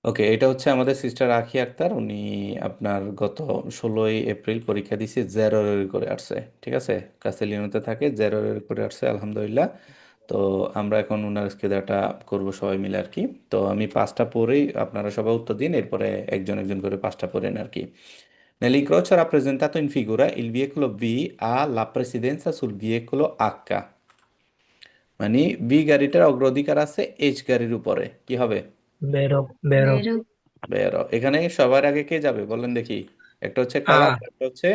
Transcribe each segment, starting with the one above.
ওকে, এটা হচ্ছে আমাদের সিস্টার আখি আক্তার। উনি আপনার গত 16ই এপ্রিল পরীক্ষা দিছে, জেরো করে আসছে। ঠিক আছে, কাস্তেলিয়ানোতে থাকে, জেরো করে আসছে আলহামদুলিল্লাহ। তো আমরা এখন ওনার স্কেদাটা করব সবাই মিলে আর কি। তো আমি পাঁচটা পরেই আপনারা সবাই উত্তর দিন, এরপরে একজন একজন করে পাঁচটা পড়েন আর কি। Nell'incrocio rappresentato in figura il veicolo B ha la precedenza sul veicolo H, মানে বি গাড়িটার অগ্রাধিকার আছে এইচ গাড়ির উপরে, কি হবে? বেরো বেরো বেরো। বেরো। এখানে সবার আগে কে যাবে বলেন দেখি? একটা হচ্ছে কালাম, আ একটা হচ্ছে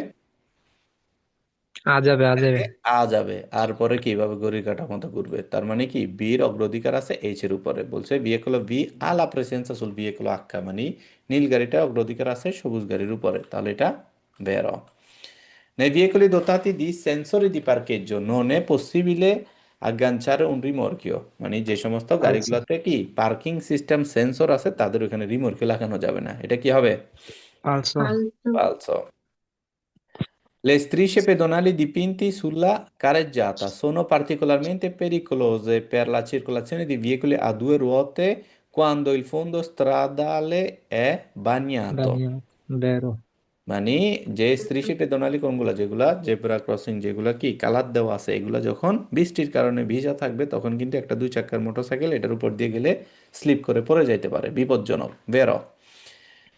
আ যাবে আ যাবে। আগে আ যাবে, আর পরে কিভাবে ঘড়ির কাঁটার মতো ঘুরবে। তার মানে কি, বির অগ্রাধিকার আছে এইচ এর উপরে। বলছে বিয়েগুলো বি আলা প্রেসেন্স আসল বিয়েগুলো আক্কা, মানে নীল গাড়িটা অগ্রাধিকার আছে সবুজ গাড়ির উপরে, তাহলে এটা বেরো। Nei veicoli dotati di sensori di parcheggio non è possibile agganciare un rimorchio, মানে যে সমস্ত আচ্ছা, গাড়িগুলোতে কি পার্কিং সিস্টেম সেন্সর আছে তাদের ওখানে রিমোটকে লাগানো যাবে না। এটা কি হবে? আলসো। ফালতু। ফালসো। Le strisce pedonali dipinti sulla careggiata sono particolarmente pericolose per la circolazione di veicoli a due ruote quando il fondo stradale è bagnato. বানিয়া বেরো। মানে যে স্ত্রীশিপে পেদোনালি কোনগুলা, যেগুলা জেব্রা ক্রসিং, যেগুলা কি কালার দেওয়া আছে, এগুলা যখন বৃষ্টির কারণে ভিজা থাকবে তখন কিন্তু একটা দুই চাকার মোটরসাইকেল এটার উপর দিয়ে গেলে স্লিপ করে পড়ে যাইতে পারে, বিপজ্জনক। বেরো।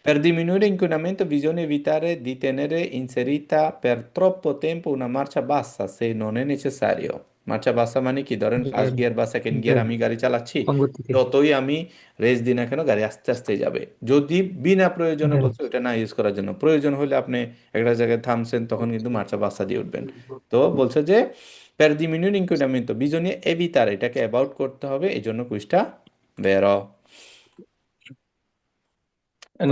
Per diminuire l'inquinamento bisogna evitare di tenere inserita per troppo tempo una marcia bassa se non è necessario. মার্চা বাসা মানে কি, ধরেন ফার্স্ট বেরো গিয়ার বা সেকেন্ড গিয়ার বেরো আমি গাড়ি চালাচ্ছি, কম গতিতে। যতই আমি রেস দিই না কেন গাড়ি আস্তে আস্তে যাবে। যদি বিনা প্রয়োজনে, বেরো বলছে ওটা না ইউজ করার জন্য, প্রয়োজন হলে আপনি একটা জায়গায় থামছেন তখন কিন্তু মার্চা বাসা দিয়ে উঠবেন। তো বলছে যে per diminuire l'inquinamento bisogna evitare, এটাকে অ্যাবাউট করতে হবে, এই জন্য কুইজটা বেরো।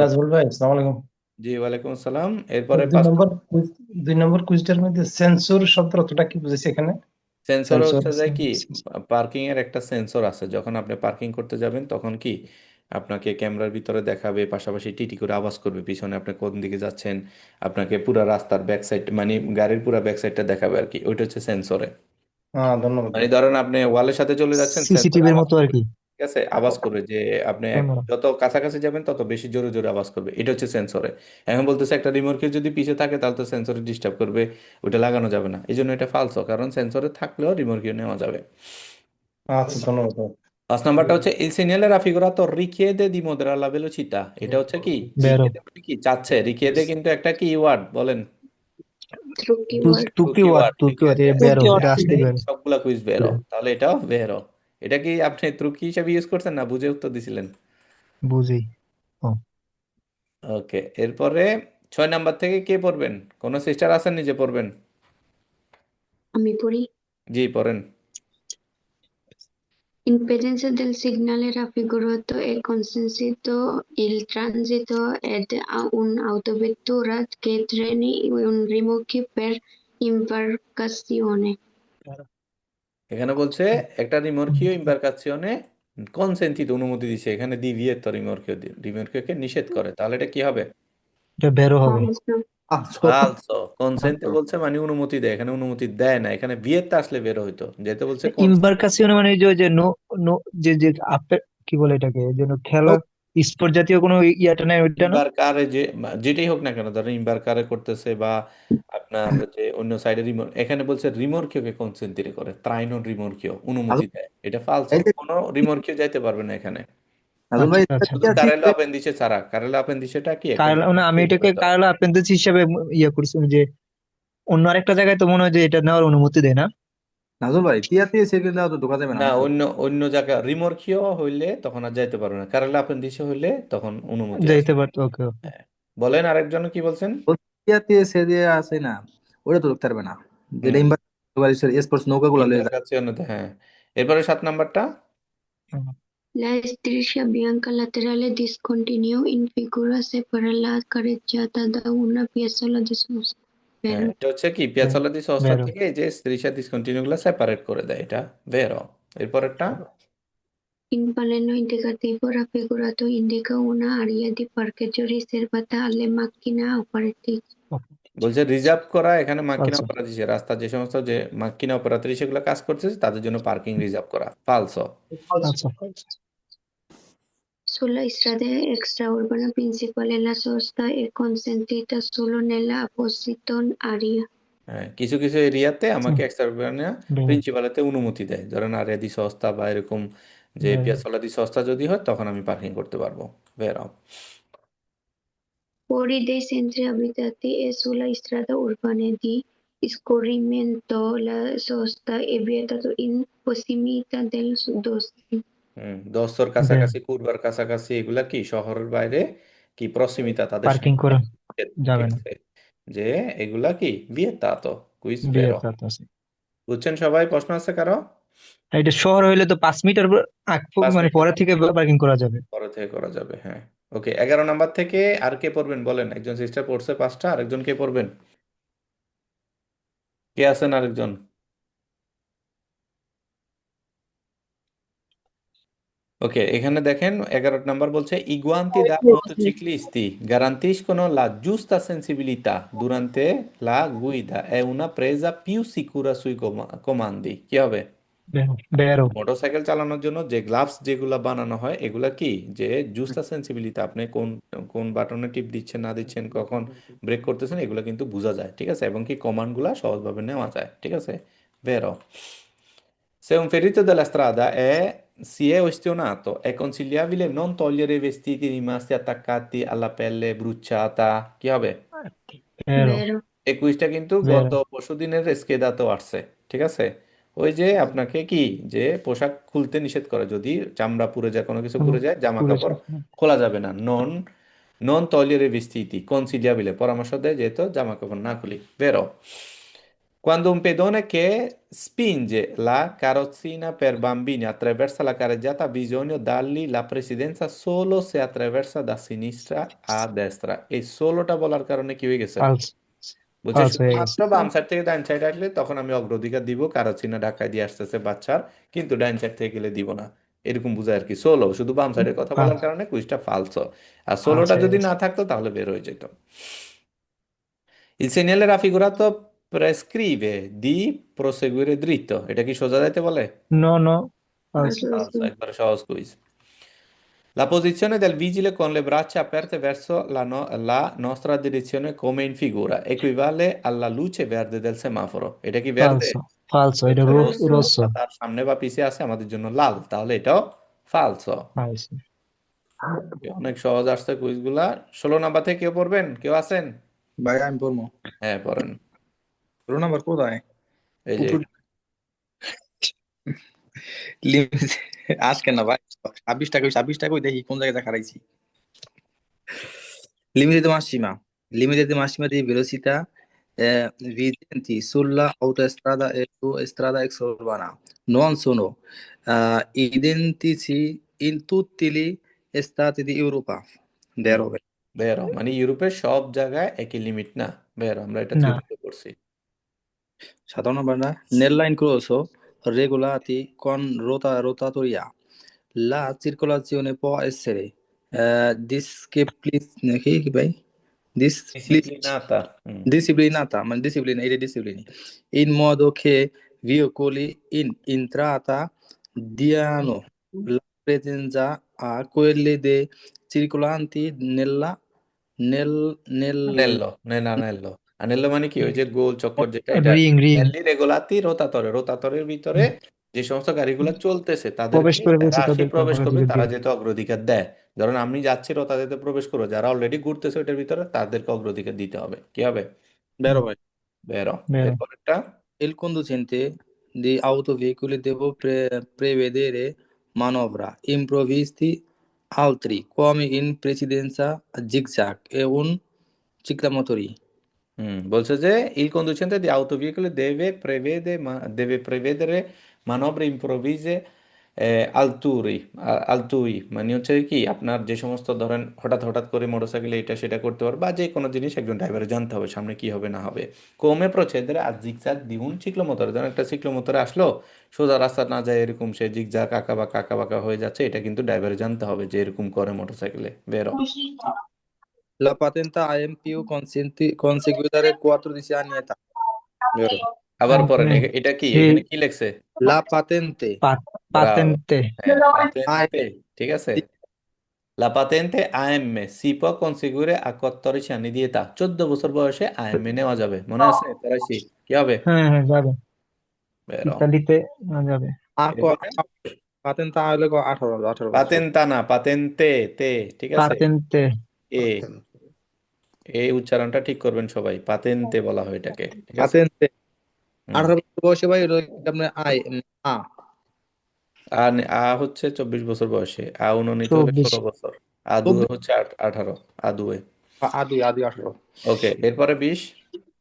নাজমুল ভাই, আসসালামু আলাইকুম। জি, ওয়ালাইকুম আসসালাম। তো এরপরে দুই পাঁচ নম্বর কুইজ, 2 নম্বর কুইজটার মধ্যে সেন্সর শব্দের অর্থটা কি বুঝেছি এখানে? Sensor sensor. হচ্ছে যে কি, পার্কিং এর একটা সেন্সর আছে, যখন আপনি পার্কিং করতে যাবেন তখন কি আপনাকে ক্যামেরার ভিতরে দেখাবে, পাশাপাশি টিটি করে আওয়াজ করবে পিছনে আপনি কোন দিকে যাচ্ছেন, আপনাকে পুরো রাস্তার ব্যাক সাইড মানে গাড়ির পুরো ব্যাক সাইডটা দেখাবে আর কি, ওইটা হচ্ছে সেন্সরে। হ্যাঁ, ধন্যবাদ মানে ভাই। ধরেন আপনি ওয়ালের সাথে চলে যাচ্ছেন, সেন্সরে সিসিটিভির আওয়াজ মতো আর করবে। কি। ঠিক আছে, আওয়াজ করবে যে আপনি ধন্যবাদ। যত কাছাকাছি যাবেন তত বেশি জোরে জোরে আওয়াজ করবে, এটা হচ্ছে সেন্সরে। এখন বলতেছে একটা রিমোটকে যদি পিছে থাকে তাহলে তো সেন্সরে ডিস্টার্ব করবে, ওটা লাগানো যাবে না, এই জন্য এটা ফালসো, কারণ সেন্সরে থাকলেও রিমোটকে নেওয়া যাবে। আচ্ছা, ধন্যবাদ ভাই। পাঁচ নাম্বারটা হচ্ছে il segnale raffigurato richiede di moderare la velocità, এটা হচ্ছে কি, বেরো। রিকিয়েদে মানে কি চাচ্ছে, রিকিয়েদে কিন্তু একটা কি ওয়ার্ড বলেন, ত্রুটি ওয়ার্ড। তুর্কি তুর্কি ওয়ার্ড ওয়ার্ড, তুর্কি ওয়ার্ড রিকিয়েদে বেরো তুর্কি এটা ওয়ার্ড আসলে আসলেই বেরো। সবগুলা কুইজ বেরো, তাহলে এটাও বেরো। এটা কি আপনি তুর্কি হিসাবে ইউজ করছেন না বুঝে উত্তর দিছিলেন? বুঝি। ও, ওকে, এরপরে 6 নাম্বার থেকে কে পড়বেন? কোন সিস্টার আছেন নিজে পড়বেন? আমি পড়ি। জি পড়েন। Impedenza del segnale raffigurato è consentito il transito ed a un'autovettura che treni un rimorchio per imbarcazione. বেরো। এখানে বলছে একটা রিমর্কিও ইম্বারকাসিওনে কনসেন্টিত, অনুমতি দিছে, এখানে দিভিয়ে তো রিমর্কিও রিমর্কিওকে নিষেধ করে, তাহলে এটা কি হবে? এটা বেরো হবে। Falso. ফালসো। কনসেন্টে বলছে মানে অনুমতি দেয়, এখানে অনুমতি দেয় না, এখানে বিয়েতে আসলে বের হইতো, যেহেতু বলছে কনসেন্ট। ইম্বার্কাসিওনে মানে ওই যে নো নো যে যে কি বলে এটাকে যেন খেলা স্পোর্ট জাতীয় কোনো ইয়াটা নাই ওইটা না। ইম্বার কারে যে যেটাই হোক না কেন, ধরেন ইম্বার কারে করতেছে বা আপনার যে অন্য সাইডে রিমোট, এখানে বলছে রিমোর্কিওকে কনসেন্টিরে করে, ত্রাইনন রিমোর্কিও অনুমতি নাজমুল দেয়, এটা ফালসো, এই যে কোনো রিমোর্কিও যাইতে পারবে না এখানে। নাজমুল ভাই, আচ্ছা এটা আচ্ছা। কি শুধু আছে কারেলা অ্যাপেন্ডিসে ছাড়া, কারেলা অ্যাপেন্ডিসেটা কি একটা কারলা মানে আমি রিমোর্কিও এটাকে হইতে হবে। কারলা অ্যাপেন্ডিক্স হিসাবে ইয়ে করছি যে অন্য আরেকটা জায়গায় তো মনে হয় যে এটা নেওয়ার অনুমতি দেয় না। নাজমুল ভাই, তিয়াত্তর সেকেন্ডে তো ঢোকা যাবে না না, নাকি? অন্য অন্য জায়গায় রিমোর্কিও হইলে তখন আর যাইতে পারবে না, কারেলা অ্যাপেন্ডিসে হইলে তখন অনুমতি আছে। যাইতে পারতো, ওকে ওকে। হ্যাঁ, বলেন আরেকজন কি বলছেন? তিয়াত্তর সে যে আছে না, ওটা তো ঢুকতে পারবে না। যেটা হুম, ইম্বার স্পোর্টস নৌকাগুলো লয়ে যায়। ইম্বার্কাসিওনেতে, হ্যাঁ। এরপরে 7 নাম্বারটা। হুম, La striscia bianca laterale discontinua in figura separa la carreggiata da una piazzola di sosta. হ্যাঁ, Vero. এটা হচ্ছে কি বে- পিয়াজোলা দি সস্তা বেরো। থেকে এই যে স্ত্রীশা ডিসকন্টিনিউ গুলা সেপারেট করে দেয়, এটা ভেরো। এরপরেরটা। Il pannello indicativo raffigurato indica un'area di parcheggio riservata alle macchine operatrici. বলছে রিজার্ভ করা, এখানে মার্কিনা আচ্ছা অপরাধী, রাস্তা যে সমস্ত যে মার্কিনা অপরাধী সেগুলো কাজ করতেছে তাদের জন্য পার্কিং রিজার্ভ করা, ফালসো। আচ্ছা। Sulla strada extraurbana principale la sosta è consentita solo nella oppositon area. হ্যাঁ, কিছু কিছু এরিয়াতে আমাকে হুম, এক্সট্রা বের প্রিন্সিপালেতে অনুমতি দেয়, ধরেন আরিয়া দি সস্তা বা এরকম যে বের পিয়াসোলা দি সস্তা যদি হয় তখন আমি পার্কিং করতে পারবো। বের Fuori dei centri abitati e sulla strada urbana di scorrimento la sosta è vietato in prossimità del dosti. দস্তর বের কাছাকাছি, পূর্বার কাছাকাছি, এগুলা কি শহরের বাইরে কি প্রসিমিতা তাদের পার্কিং সামনে, করে ঠিক যাবে না, আছে, যে এগুলা কি বিয়েতাতো কুইজ বিয়ের বেরো। তাত আছে। বুঝছেন সবাই? প্রশ্ন আছে কারো? আর এটা শহর হইলে তো 5 মিটার পাঁচ মানে মিনিট পরে থেকে পার্কিং করা যাবে। পরে থেকে করা যাবে, হ্যাঁ। ওকে, 11 নাম্বার থেকে আর কে পড়বেন বলেন? একজন সিস্টার পড়ছে 5টা, আরেকজন কে পড়বেন? কে আছেন আরেকজন? ওকে, এখানে দেখেন 11 নাম্বার বলছে i da motociclisti garantiscono la giusta sensibilità durante la guida e una presa più sicura sui comandi। কি হবে? বেরো বেরো মোটরসাইকেল চালানোর জন্য যে গ্লাভস যেগুলা বানানো হয় এগুলা কি, যে জুস্তা সেন্সিবিলিটি, আপনি কোন কোন বাটনে টিপ দিচ্ছেন না দিচ্ছেন, কখন ব্রেক করতেছেন, এগুলো কিন্তু বোঝা যায়, ঠিক আছে, এবং কি কমান্ডগুলা সহজভাবে নেওয়া যায়, ঠিক আছে। ভেরো, se un ferito della strada si è ustionato, è consigliabile non togliere i vestiti rimasti attaccati alla pelle bruciata। কি হবে? বেরো Vero? এই কুইজটা কিন্তু গত বেরো পরশুদিনের স্কেদাতেও আসছে, ঠিক আছে। ওই যে আপনাকে কি, যে পোশাক খুলতে নিষেধ করে, যদি চামড়া পুড়ে যায়, কোনো কিছু পুড়ে যায়, জামা পুরো কাপড় খোলা যাবে না। নন নন togliere i vestiti consigliabile, পরামর্শ দেয় যেহেতু জামা কাপড় না খুলি। Vero? Quando un pedone che spinge la carrozzina per bambini attraversa la carreggiata ha bisogno dargli la presidenza solo se attraversa da sinistra a destra। এই ষোলোটা বলার কারণে কি হয়ে গেছে? ফালস বলছে ফালস হয়ে গেছে। শুধুমাত্র বাম সাইড থেকে ডান সাইড আসলে তখন আমি অগ্রাধিকার দিব, কারোচিনা ঢাকায় দিয়ে আসতেছে বাচ্চার, কিন্তু ডান সাইড থেকে গেলে দিব না। এরকম বুঝায় আর কি। ষোলো শুধু বাম সাইডের কথা বলার কারণে কুইজটা ফালসো, আর ফালস ষোলোটা হয়ে যদি গেছে। না থাকতো তাহলে বের হয়ে যেত। Il segnale raffigurato prescrive di proseguire dritto। এটা কি সোজা যাইতে বলে? No no false. Falso, ফালসো, sì. একবারে সহজ quiz. La posizione del vigile con le braccia aperte verso la nostra direzione come in figura equivale alla luce verde del semaforo। এটা কি verde? ফালস ফালস এটা হচ্ছে Falso. রোসো, রোসো। বা তার সামনে বা পিছে আছে আমাদের জন্য লাল, তাহলে এটাও ফালসো। ফালস। অনেক সহজ আসছে কুইজগুলা। 16 নাম্বার থেকে কেউ পড়বেন? কেউ আছেন? ভাই আমি পড়বো। হ্যাঁ, পড়েন। 16 নাম্বার কোথায়? এই যে উপর লিমিট আজকে না ভাই, 26 টাকা দেখি কোন জায়গায় হারাইছি। Limite di massima. Limite di massima di velocità vigenti sulla autostrada e su strada extraurbana non sono identici in tutti gli stati di Europa. Hmm, Vero? বেরো মানে ইউরোপের সব জায়গায় একই লিমিট না। বেরো, আমরা এটা না, থিওরিতে পড়ছি। সাধারণ Bangla nella incrocio regolati con rotatoria. La circolazione può essere che vai? ডিসিপ্লিনাতা। Hmm. Disciplinata, ma disciplina, e disciplini, in modo che veicoli in entrata diano la presenza a quelli dei circolanti nel আনেল্লো, আনেল্লো, আনেল্লো মানে কি, ওই যে গোল চক্কর যেটা, এটা ring ring নেল্লি রেগুলাতি রোতাতরে, রোতাতরের ভিতরে যে সমস্ত গাড়িগুলো চলতেছে প্রবেশ তাদেরকে, করে যারা বলছে আসি তাদেরকে প্রবেশ করবে অগ্রাধিকার তারা দিয়ে। যেহেতু অগ্রাধিকার দেয়, ধরুন আমি যাচ্ছি রোতাতেতে প্রবেশ করবো, যারা অলরেডি ঘুরতেছে ওইটার ভিতরে তাদেরকে অগ্রাধিকার দিতে হবে। কি হবে? vero vai. বেরো। বেরো এরপরেরটা Il conducente di autoveicoli deve prevedere manovra improvvisti altri come in precedenza zigzag e un ciclomotori. বলছে যে il conducente di autoveicolo deve prevedere manovre improvvise altui, মানে হচ্ছে কি, আপনার যে সমস্ত ধরেন হঠাৎ হঠাৎ করে মোটরসাইকেলে এটা সেটা করতে পারবে, বা যে কোনো জিনিস একজন ড্রাইভারের জানতে হবে সামনে কি হবে না হবে। come procedere a zigzag di un ciclomotore, ধরেন একটা সিক্লোমোটরে আসলো, সোজা রাস্তা না যায় এরকম সে জিগজাগ আঁকা বাঁকা হয়ে যাচ্ছে, এটা কিন্তু ড্রাইভারের জানতে হবে যে এরকম করে মোটরসাইকেলে। বেরো। La patente AMPU conseguire 14 anni età. Vero. আবার পড়েন, এটা কি, এখানে কি লেখছে? La patente Bravo. পাতেন্তে হ্যাঁ, পাতেন্তে, AMPU ঠিক আছে। La patente AM si può conseguire a 14 anni di età। 14 বছর বয়সে AM নেওয়া যাবে, মনে আছে পড়াইছি? কি হবে? হ্যাঁ হ্যাঁ যাবে, বেরো। ইতালিতে যাবে। এরপরে পাতেন তা হলে 18 বছর। পাতেন্তা না, পাতেন্তে, তে, ঠিক আছে? পাতেন্তে। এ এই উচ্চারণটা ঠিক করবেন সবাই, পাতেন্তে বলা হয় এটাকে, ঠিক আছে? পাতেন হুম। 18 বছর বয়সে ভাই হলো আপনার আ আ হচ্ছে 24 বছর বয়সে, আ উননিত হলে 24। 16 বছর, আদু হচ্ছে 18, আদুয়ে। আদি 18 ওকে, এরপরে 20।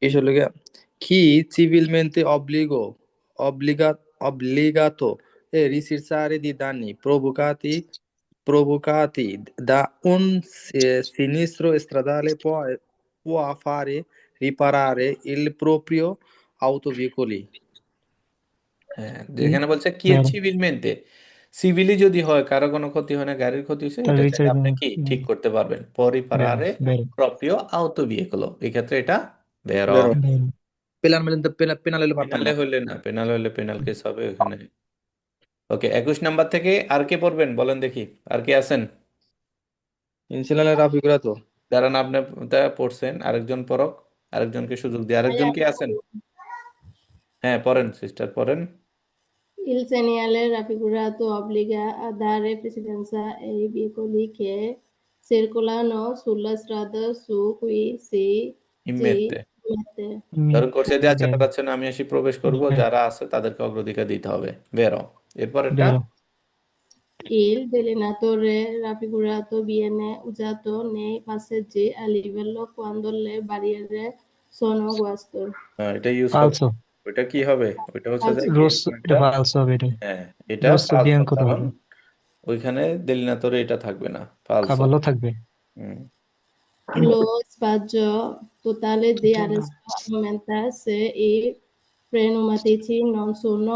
eso le queda chi civilmente obbligato e risarcire di danni provocati da un sinistro stradale può fare riparare il proprio autoveicoli. হ্যাঁ, যেখানে বলছে কি বেরো, সিভিলমেন্টে, সিভিলি যদি হয় কারো কোনো ক্ষতি হয় না, গাড়ির ক্ষতি হয়েছে, তার এটা চাইলে রিচার্জ আপনি কি ঠিক করতে পারবেন, পরি বেরো পারারে বেরো প্রপিও আউতো ভেহিকলো, এই ক্ষেত্রে এটা বেরো। Vero? বেরো। Penale lo পেনালে partammo. হইলে না, পেনালে হইলে পেনাল কেস হবে ওখানে। ওকে, 21 নাম্বার থেকে আর কে পড়বেন বলেন দেখি, আর কে আছেন? Insieme raffigurato. দাঁড়ান, আপনি তা পড়ছেন, আরেকজন পড়ক, আরেকজনকে সুযোগ দিয়ে, আরেকজন কে আছেন? হ্যাঁ পড়েন সিস্টার, পড়েন। Il segnale raffigurato obbliga a dare precedenza ai veicoli che circolano sulla strada su cui si ইম্মেতে mette. ধরুন করছে যে আচ্ছা বেরো পাচ্ছেন, আমি এসে প্রবেশ করব, বেরো যারা আছে তাদেরকে অগ্রাধিকার দিতে হবে, বেরো। এরপর এটা বেরো। Il delineatore raffigurato viene usato nei passaggi a livello quando le barriere sono guasto. এটা ইউজ হবে। ফালসো। ওইটা কি হবে? ওইটা হচ্ছে যে কি, রোস, এরকম এটা একটা, ফালসো হবে এটা। হ্যাঁ এটা রোস ফালসো, বিয়াঙ্কো কারণ হবে, ওইখানে দেলিনাতরে এটা থাকবে না, ফালসো। কাবালো থাকবে। হুম। Lo spazio totale di arresto aumenta se i pneumatici non sono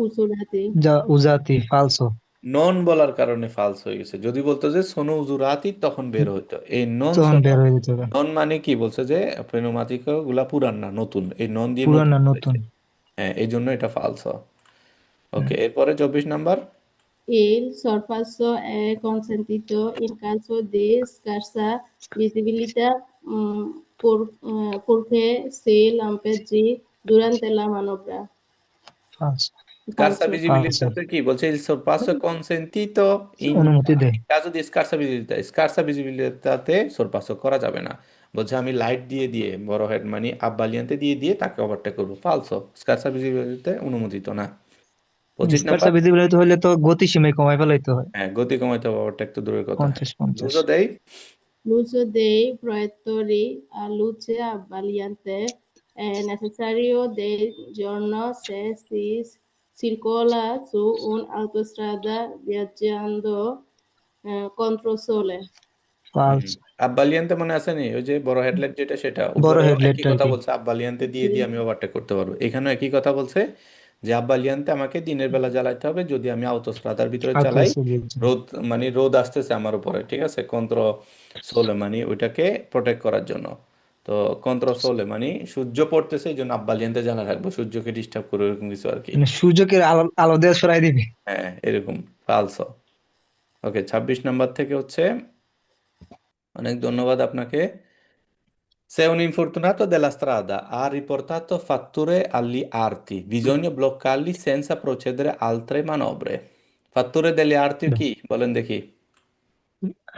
usurati. যা উজাতি ফালসো। নন বলার কারণে ফালস হয়ে গেছে, যদি বলতো যে সোনো উজুরাতি তখন বের হইতো, এই নন তখন সোনো। বের হয়ে যেতে হবে। নন মানে কি বলছে যে পেনোমাতিক গুলা পুরান না নতুন, এই নন দিয়ে পুরান নতুন না বলেছে। নতুন। হ্যাঁ এই জন্য এটা ফালস। হুম। ওকে, এরপরে 24 number. Il sorpasso è consentito in caso di scarsa visibilità purché si lampeggi durante la manovra. ফালসো। স্কারসা Falso. Visibility কি বলছে? il sorpasso è consentito in অনুমতি দেয়। caso di scarsa visibilità, স্কারসা ভিজিবিলিটাতে sorpasso করা যাবে না। বলছে আমি লাইট দিয়ে দিয়ে বড় হেড মানে আব্বালিয়ান্তে দিয়ে দিয়ে তাকে ওভারটেক করবো, ফালসো, স্কারসা ভিজিবিলিটিতে অনুমোদিত না। 25 স্কার্সা নাম্বার। ভিজিবিলিটি হলে তো গতিসীমায় কমাই ফেলাইতে হয়। হ্যাঁ গতি কমাইতে হবে, ওভারটেক তো দূরের কথা। 50-50। বুঝো দেই। L'uso dei proiettori a luce abbagliante è necessario di giorno se si circola su un'autostrada viaggiando contro sole. ফালসো। আব্বালিয়ান্তে মনে আছে নি, ওই যে বড় হেডলাইট যেটা, সেটা বড় উপরেও হেডলাইট একই আর কথা কি। বলছে, আব্বালিয়ান্তে দিয়ে দিয়ে আমি ওভারটেক করতে পারবো, এখানেও একই কথা বলছে যে আব্বালিয়ান্তে আমাকে দিনের বেলা জ্বালাইতে হবে, যদি আমি আউতোস্ট্রাদার ভিতরে চালাই, আউটসাইড দিয়েছে। রোদ মানে রোদ আসতেছে আমার উপরে, ঠিক আছে, কন্ত্র সোলে মানে ওইটাকে প্রোটেক্ট করার জন্য। তো কন্ত্র সোলে মানে সূর্য পড়তেছে, এই জন্য আব্বালিয়ান্তে জ্বালা রাখবো, সূর্যকে ডিস্টার্ব করবো, এরকম কিছু আর কি। মানে সূর্যকে আলো আলো দিয়ে সরাই দিবে। হ্যাঁ এরকম, ফালসো। ওকে, 26 নাম্বার থেকে হচ্ছে, অনেক ধন্যবাদ আপনাকে। Se un infortunato della strada ha riportato fatture agli arti, bisogna bloccarli senza procedere altre manovre. Fatture delle arti কি বলেন দেখি?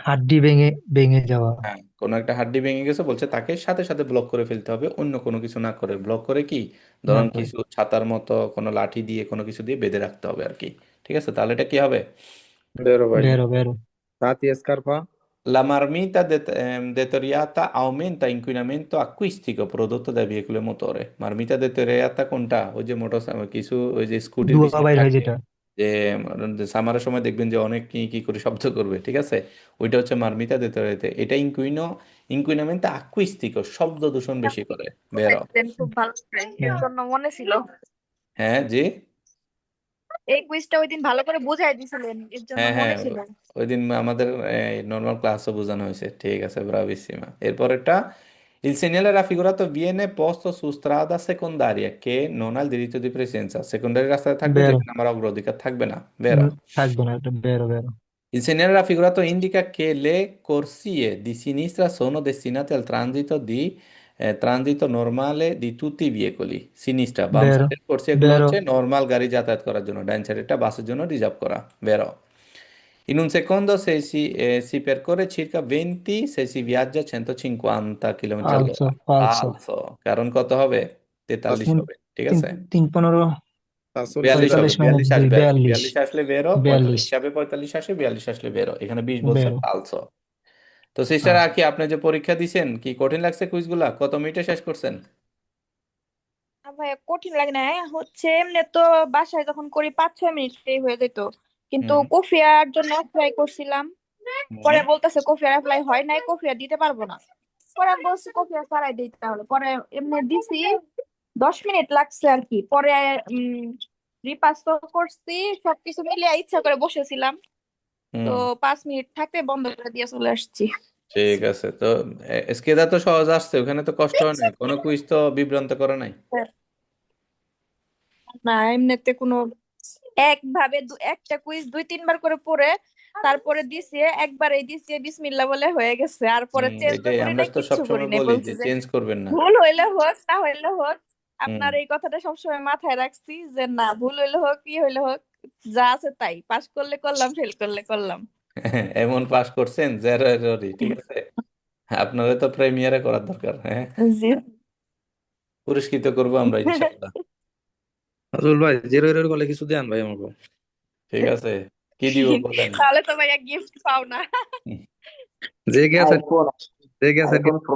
হাড্ডি ভেঙে ভেঙে যাওয়া। হ্যাঁ, কোনো একটা হাড্ডি ভেঙে গেছে, বলছে তাকে সাথে সাথে ব্লক করে ফেলতে হবে, অন্য কোনো কিছু না করে, ব্লক করে কি, না ধরুন করে। কিছু ছাতার মতো কোনো লাঠি দিয়ে কোনো কিছু দিয়ে বেঁধে রাখতে হবে আর কি, ঠিক আছে, তাহলে এটা কি হবে? Vero, vai. বেরো বেরো। Tati e scarpa? La marmita deteriorata aumenta inquinamento acustico prodotto dai veicoli a motore. Marmita deteriorata কোনটা? ওই যে মোটর কিছু, ওই যে স্কুটির ধোঁয়া পিছনে বাইর হয় থাকে, যেটা। যে সামারের সময় দেখবেন যে অনেক কি কি করে শব্দ করবে, ঠিক আছে, ওইটা হচ্ছে মার্মিতা দেতরিয়াতে, এটা ইনকুইনামেন্ট আকুইস্টিকো, শব্দ দূষণ বেশি করে, বেরো। দেখলেন খুব ভালো করে, এর জন্য মনে ছিল। হ্যাঁ জি। এই কুইজটা ওই দিন ভালো করে বুঝাই দিছিলেন, এর জন্য হ্যাঁ হ্যাঁ, মনে ছিল। ওই দিন আমাদের নর্মাল ক্লাসও বোঝানো হয়েছে, ঠিক আছে, ব্রাভিসিমা। এরপরেরটা, il segnale raffigurato viene posto su strada secondaria che non ha il diritto di presenza, secondary রাস্তায় থাকবে বেরো। যেখানে আমার অগ্রাধিকার থাকবে না, বেরো। থাকবে না, এটা বেরো বেরো। Insegnare la figurato indica che le corsie di sinistra sono destinate al transito normale di tutti i veicoli. Sinistra, বাম বেরো সাইডের কোর্সিয়াগুলো বেরো হচ্ছে নর্মাল গাড়ি যাতায়াত করার জন্য, ডান সাইডেরটা বাসের জন্য রিজার্ভ করা। Vero. In un secondo si percorre circa 20 se si viaggia 150 km ফালসো all'ora. ফালসো Falso. কারণ কত হবে? 43 তিন হবে। ঠিক তিন আছে? তিন 15 42 হবে। 45 মাইনাস 42 আসবে আর কি। 42 42 আসলে বেরো, 45 42 হিসাবে 45 আসে, 42 আসলে বেরো। এখানে 20 বলছে বেরো ফালসো। তো সিস্টার হ্যাঁ আখি, আপনি যে পরীক্ষা দিছেন কি কঠিন লাগছে কুইজগুলা? কত মিনিটে শেষ করছেন? ভাই কঠিন লাগে না, হচ্ছে এমনি তো বাসায় যখন করি 5-6 মিনিটেই হয়ে যেত, কিন্তু হুম কোফিয়ার জন্য অ্যাপ্লাই করছিলাম। হুম পরে বলতেছে কোফিয়ার অ্যাপ্লাই হয় নাই, কোফিয়া দিতে পারবো না। পরে আমি বলছি কোফিয়া ছাড়াই দিতে তাহলে। পরে এমনি দিছি, 10 মিনিট লাগছে আর কি। পরে রিপাস তো করছি, সবকিছু মিলিয়ে ইচ্ছা করে বসেছিলাম, তো হুম 5 মিনিট থাকতে বন্ধ করে দিয়ে চলে আসছি। ঠিক আছে। তো স্কেদা তো সহজ আসছে, ওখানে তো কষ্ট হয় নাই, কোনো কুইজ তো বিভ্রান্ত করে নাই। না এমনিতে কোনো, একভাবে একটা কুইজ 2-3 বার করে পড়ে তারপরে দিছে, একবারেই দিছে বিসমিল্লাহ বলে হয়ে গেছে। আর পরে চেঞ্জও এটাই করি আমরা নাই, তো কিচ্ছু করি সবসময় নাই, বলি বলছি যে যে চেঞ্জ করবেন না। ভুল হইলে হোক না হইলে হোক। হুম আপনার এই কথাটা সবসময় মাথায় রাখছি যে না, ভুল হইলে হোক কি হইলে হোক, যা আছে তাই, পাস করলে করলাম, ফেল করলে করলাম। এমন পাস করছেন জেরো এররই, ঠিক আছে। আপনারা তো প্রেমিয়ারে করার দরকার, হ্যাঁ। জি। পুরস্কৃত করবো আমরা ইনশাল্লাহ। নাজমুল ভাই, জিরো এরর করলে কিছু দেন ভাই আমাকে। ঠিক আছে, কি দিব বলেন। তাহলে তো ভাইয়া গিফট পাও না। হুম। যে গেছে আইফোন যে গেছে আইফোন প্রো